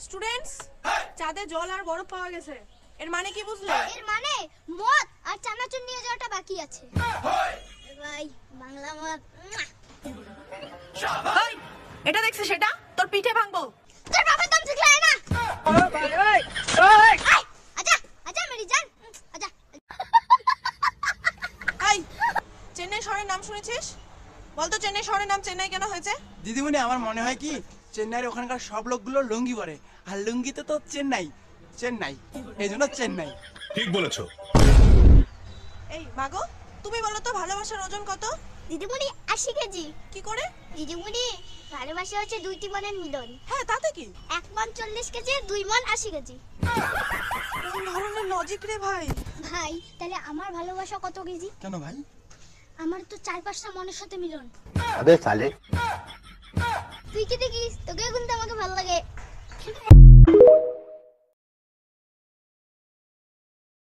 Students, চাঁদে জল আর বরফ পাওয়া গেছে। এর মানে কি বুঝলে? এর মানে মদ আর চানাচুর নিয়ে যাওয়াটা বাকি আছে। ভাই বাংলা মদ। এই, এটা দেখছিস সেটা? তোর পিঠে ভাঙবো। তোর বাবা দম শিখলাই না। আচ্ছা আচ্ছা মেরি জান আচ্ছা। এই, চেন্নাই শহরের নাম শুনেছিস? বলতো চেন্নাই শহরের নাম চেন্নাই কেন হয়েছে? দিদিমণি, আমার মনে হয় কি চেন্নাইয়ের ওখানকার সব লোকগুলো লুঙ্গি পরে, আর লুঙ্গিতে তো চেন্নাই চেন্নাই, এই জন্য চেন্নাই। ঠিক বলেছো। এই মাগো, তুমি বলো তো ভালোবাসার ওজন কত? দিদিমণি 80 কেজি। কি করে? দিদিমণি ভালোবাসা হচ্ছে দুইটি মনের মিলন। হ্যাঁ, তাতে কি? 1 মন 40 কেজি, 2 মন 80 কেজি। কোন ধরনের লজিক রে ভাই? ভাই তাহলে আমার ভালোবাসা কত কেজি? কেন ভাই? আমার তো 4-5টা মনের সাথে মিলন। अबे साले তুই কি দেখিস? তোকে কিন্তু আমাকে ভালো লাগে।